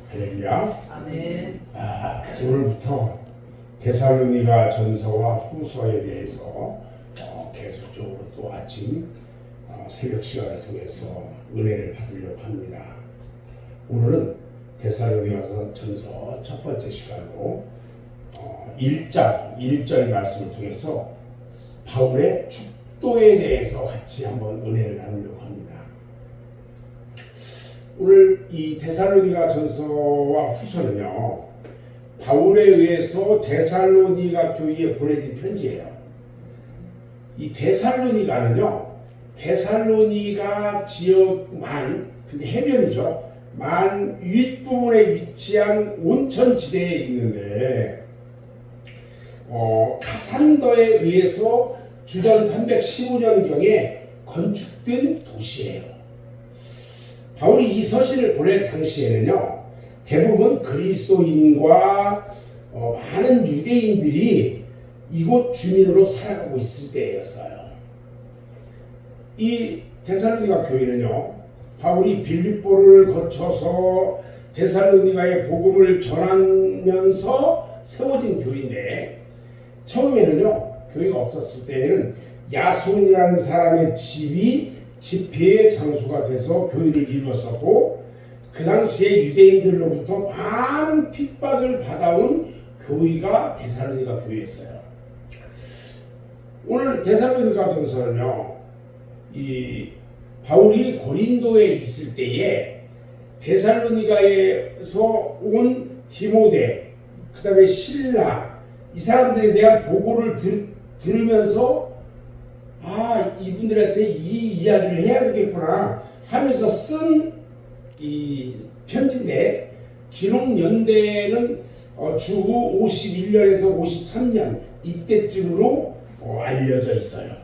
할렐루야. 아멘. 오늘부터 데살로니가 전서와 후서에 대해서 계속적으로 또 아침 새벽 시간을 통해서 은혜를 받으려고 합니다. 오늘은 데살로니가 전서 첫 번째 시간으로 1절 말씀을 통해서 바울의 축도에 대해서 같이 한번 은혜를 나누려고 합니다. 오늘 이 데살로니가 전서와 후서는요, 바울에 의해서 데살로니가 교회에 보내진 편지예요. 이 데살로니가는요, 데살로니가 지역 근데 해변이죠. 윗부분에 위치한 온천지대에 있는데, 카산더에 의해서 주전 315년경에 건축된 도시예요. 바울이 이 서신을 보낼 당시에는요, 대부분 그리스도인과 많은 유대인들이 이곳 주민으로 살아가고 있을 때였어요. 이 데살로니가 교회는요, 바울이 빌립보를 거쳐서 데살로니가의 복음을 전하면서 세워진 교회인데, 처음에는요, 교회가 없었을 때에는 야손이라는 사람의 집이 집회의 장소가 돼서 교회를 이루었었고, 그 당시에 유대인들로부터 많은 핍박을 받아온 교회가 데살로니가 교회였어요. 오늘 데살로니가 전서는요, 이 바울이 고린도에 있을 때에 데살로니가에서 온 디모데, 그 다음에 실라, 이 사람들에 대한 보고를 들으면서 이분들한테 이 이야기를 해야 되겠구나 하면서 쓴 이 편지인데, 기록 연대는 주후 51년에서 53년 이때쯤으로 알려져 있어요.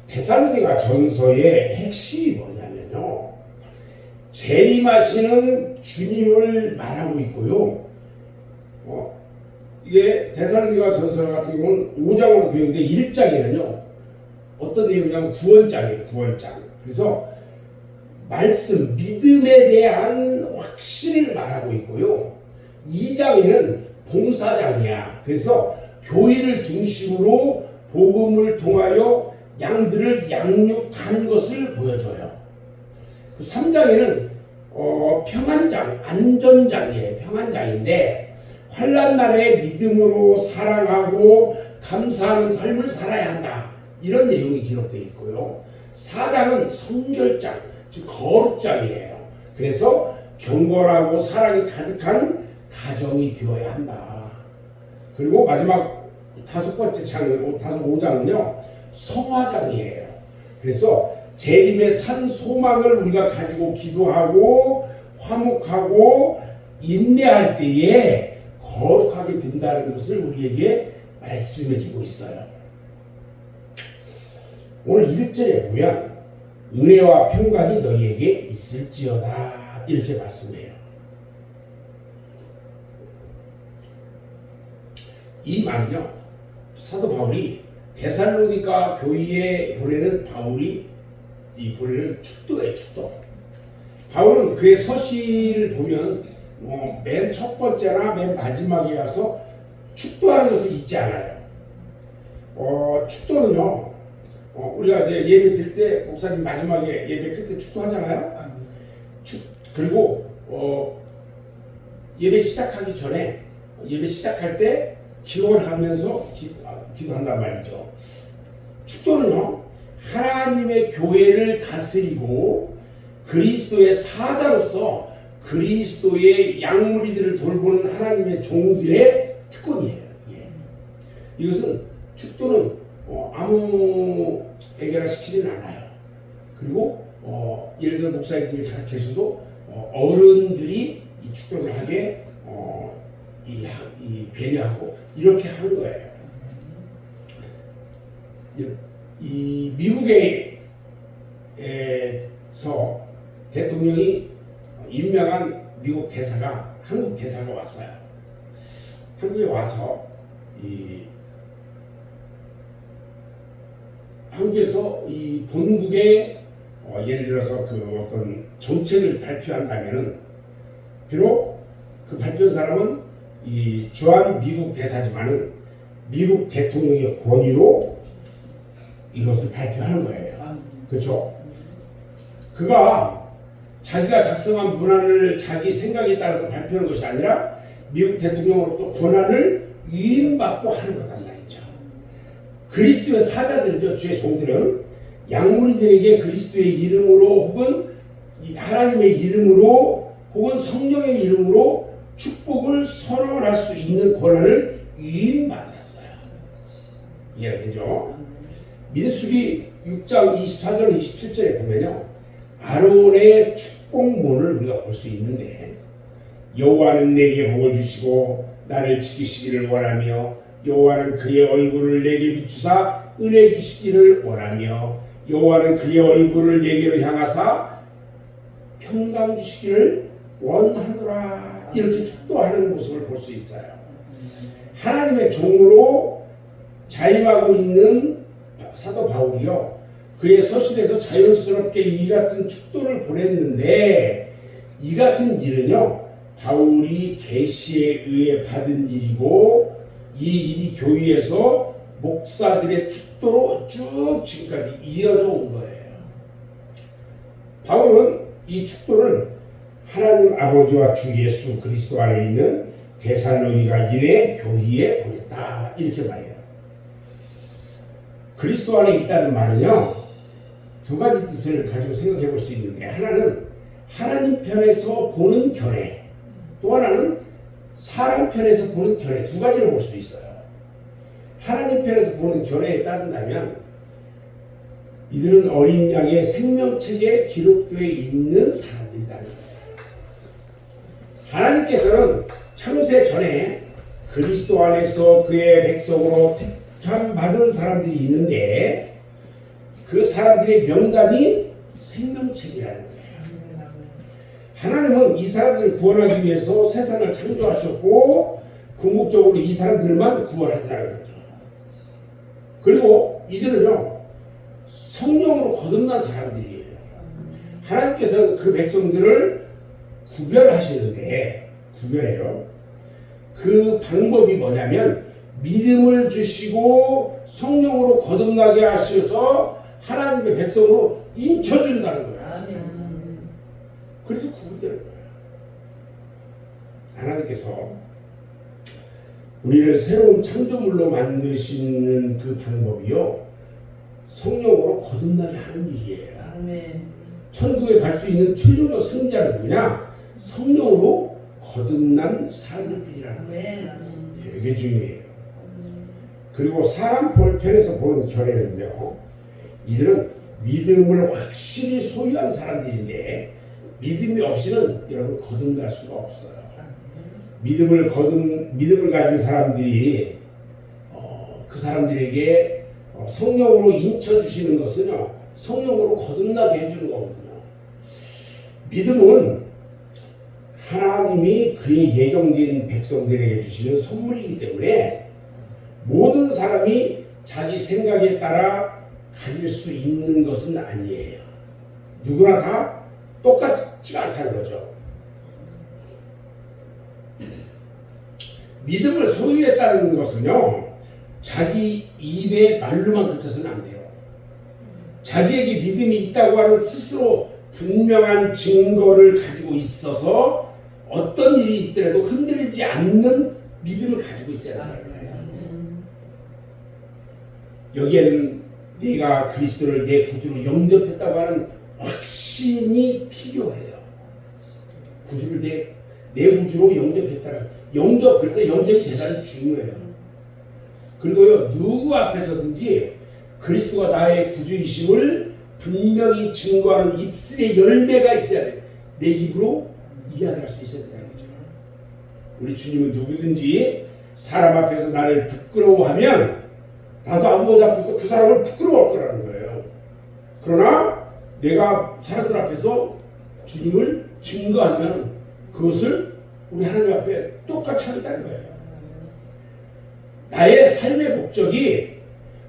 데살로니가 전서의 핵심이 뭐냐면요, 재림하시는 주님을 말하고 있고요. 이게 데살로니가 전서 같은 경우는 5장으로 되어 있는데 1장에는요 어떤 내용이냐면 구원장이에요. 구원장. 그래서 말씀, 믿음에 대한 확신을 말하고 있고요. 2장에는 봉사장이야. 그래서 교회를 중심으로 복음을 통하여 양들을 양육한 것을 보여줘요. 3장에는 평안장, 안전장이에요. 평안장인데 환난 날에 믿음으로 사랑하고 감사하는 삶을 살아야 한다, 이런 내용이 기록되어 있고요. 4장은 성결장, 즉 거룩장이에요. 그래서 경건하고 사랑이 가득한 가정이 되어야 한다. 그리고 마지막 5장은요 성화장이에요. 그래서 재림의 산 소망을 우리가 가지고 기도하고 화목하고 인내할 때에 거룩하게 된다는 것을 우리에게 말씀해 주고 있어요. 오늘 1절에 보면 은혜와 평강이 너희에게 있을지어다, 이렇게 말씀해요. 이 말은요, 사도 바울이 데살로니가 교회에 보내는 보내는 축도예요. 축도. 바울은 그의 서신을 보면 맨 첫 번째나 맨 마지막에 가서 축도하는 것을 잊지 않아요. 축도는요, 우리가 이제 예배 드릴 때 목사님 마지막에 예배 끝에 축도하잖아요. 그리고 예배 시작하기 전에, 예배 시작할 때 기도를 하면서 기도한단 말이죠. 축도는요, 하나님의 교회를 다스리고 그리스도의 사자로서 그리스도의 양무리들을 돌보는 하나님의 종들의 특권이에요. 이것은 축도는 아무에게나 시키지는 않아요. 그리고 예를 들어 목사님들이 가르쳐서도 어른들이 이 축도를 하게 이 배려하고 이렇게 하는 거예요. 이 미국에서 대통령이 임명한 미국 대사가, 한국 대사가 왔어요. 한국에 와서 한국에서 이 본국의 예를 들어서 그 어떤 정책을 발표한다면은 비록 그 발표한 사람은 이 주한 미국 대사지만은 미국 대통령의 권위로 이것을 발표하는 거예요. 그렇죠? 그가 자기가 작성한 문안을 자기 생각에 따라서 발표하는 것이 아니라 미국 대통령으로부터 권한을 위임받고 하는 거단 말이죠. 그리스도의 사자들이죠. 주의 종들은 양무리들에게 그리스도의 이름으로 혹은 하나님의 이름으로 혹은 성령의 이름으로 축복을 선언할 수 있는 권한을 위임받았어요. 이해가 되죠? 민수기 6장 24절 27절에 보면요, 아론의 축복문을 우리가 볼 수 있는데, 여호와는 내게 복을 주시고 나를 지키시기를 원하며 여호와는 그의 얼굴을 내게 비추사 은혜 주시기를 원하며 여호와는 그의 얼굴을 내게로 향하사 평강 주시기를 원하노라. 이렇게 축도하는 모습을 볼 수 있어요. 하나님의 종으로 자임하고 있는 사도 바울이요, 그의 서신에서 자연스럽게 이 같은 축도를 보냈는데, 이 같은 일은요 바울이 계시에 의해 받은 일이고, 이 일이 교회에서 목사들의 축도로 쭉 지금까지 이어져 온 거예요. 바울은 이 축도를 하나님 아버지와 주 예수 그리스도 안에 있는 데살로니가 일의 교회에 보냈다, 이렇게 말해요. 그리스도 안에 있다는 말은요 두 가지 뜻을 가지고 생각해 볼 수 있는데, 하나는 하나님 편에서 보는 견해, 또 하나는 사람 편에서 보는 견해, 두 가지를 볼 수 있어요. 하나님 편에서 보는 견해에 따른다면 이들은 어린 양의 생명책에 기록되어 있는 사람들이라는 거예요. 하나님께서는 창세 전에 그리스도 안에서 그의 백성으로 택함 받은 사람들이 있는데, 그 사람들의 명단이 생명책이라는 거예요. 하나님은 이 사람들을 구원하기 위해서 세상을 창조하셨고 궁극적으로 이 사람들만 구원한다는 거죠. 그리고 이들은요 성령으로 거듭난 사람들이에요. 하나님께서 그 백성들을 구별하시는데, 구별해요. 그 방법이 뭐냐면 믿음을 주시고 성령으로 거듭나게 하셔서 하나님의 백성으로 인쳐준다는 거예요. 그래서 구분되는 거예요. 하나님께서 우리를 새로운 창조물로 만드시는 그 방법이요 성령으로 거듭나게 하는 일이에요. 천국에 갈 수 있는 최종적 승자는 누구냐? 성령으로 거듭난 사람들이라는 거예요. 되게 중요해요. 그리고 사람 편에서 보는 견해는요, 이들은 믿음을 확실히 소유한 사람들인데 믿음이 없이는 여러분 거듭날 수가 없어요. 믿음을 가진 사람들이 그 사람들에게 성령으로 인쳐주시는 것은요 성령으로 거듭나게 해주는 거거든요. 믿음은 하나님이 그의 예정된 백성들에게 주시는 선물이기 때문에 모든 사람이 자기 생각에 따라 가질 수 있는 것은 아니에요. 누구나 다 똑같지가 않다는 거죠. 믿음을 소유했다는 것은요 자기 입에 말로만 그쳐서는 안 돼요. 자기에게 믿음이 있다고 하는 스스로 분명한 증거를 가지고 있어서 어떤 일이 있더라도 흔들리지 않는 믿음을 가지고 있어야 한다는 거예요. 여기에는 내가 그리스도를 내 구주로 영접했다고 하는 확신이 필요해요. 구주를 내 구주로 영접했다는 그래서 영접이 대단히 중요해요. 그리고요 누구 앞에서든지 그리스도가 나의 구주이심을 분명히 증거하는 입술의 열매가 있어야 돼요. 내 입으로 이야기할 수 있어야 된다는 거죠. 우리 주님은 누구든지 사람 앞에서 나를 부끄러워하면 나도 아버지 앞에서 그 사람을 부끄러워할 거라는 거예요. 그러나 내가 사람들 앞에서 주님을 증거하면 그것을 우리 하나님 앞에 똑같이 하겠다는 거예요. 나의 삶의 목적이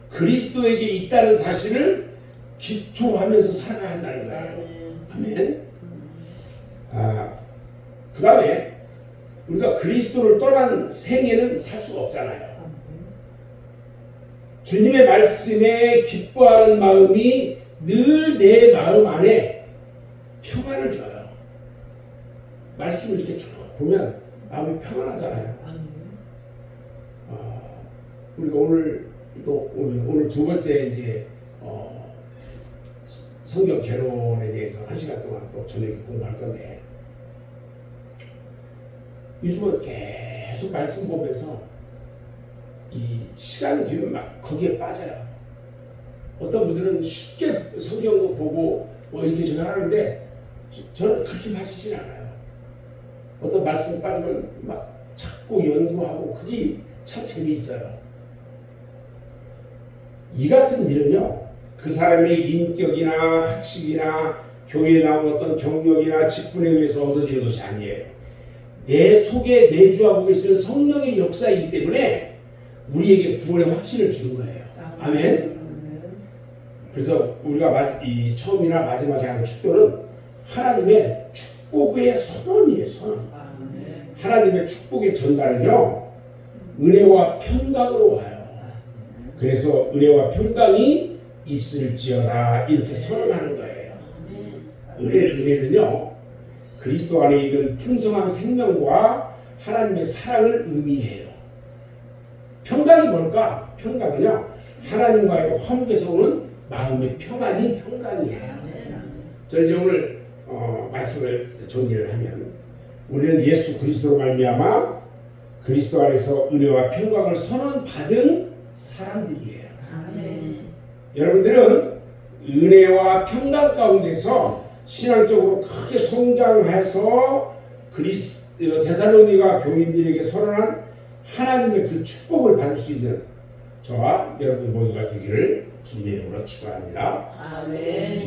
그리스도에게 있다는 사실을 기초하면서 살아가야 한다는 거예요. 아멘. 다음에 우리가 그리스도를 떠난 생애는 살 수가 없잖아요. 주님의 말씀에 기뻐하는 마음이 늘 내 마음 안에 평안을 줘요. 말씀을 이렇게 쭉 보면 마음이 평안하잖아요. 우리가 오늘 두 번째 이제 성경 개론에 대해서 1시간 동안 또 저녁에 공부할 건데, 요즘은 계속 말씀 보면서 이 시간 뒤면 막 거기에 빠져요. 어떤 분들은 쉽게 성경도 보고 뭐 이렇게 저렇게 하는데 저는 그렇게 빠지진 않아요. 어떤 말씀 빠지면 막 찾고 연구하고 그게 참 재미있어요. 이 같은 일은요, 그 사람의 인격이나 학식이나 교회에 나온 어떤 경력이나 직분에 의해서 얻어지는 것이 아니에요. 내 속에 내주하고 계시는 성령의 역사이기 때문에 우리에게 구원의 확신을 주는 거예요. 아멘. 그래서 우리가 이 처음이나 마지막에 하는 축도는 하나님의 축복의 선언이에요. 선언. 하나님의 축복의 전달은요, 은혜와 평강으로 와요. 그래서 은혜와 평강이 있을지어다 이렇게 선언하는 거예요. 은혜는요, 그리스도 안에 있는 풍성한 생명과 하나님의 사랑을 의미해요. 평강이 뭘까? 평강은요, 하나님과의 화목에서 오는 마음의 평안이 평강이에요. 저는 이제 오늘 말씀을 정리를 하면, 우리는 예수 그리스도로 말미암아 그리스도 안에서 은혜와 평강을 선언받은 사람들이에요. 여러분들은 은혜와 평강 가운데서 신앙적으로 크게 성장해서 데살로니가 교인들에게 선언한 하나님의 그 축복을 받을 수 있는 저와 여러분 모두가 되기를 주님의 이름으로 축원합니다. 아멘.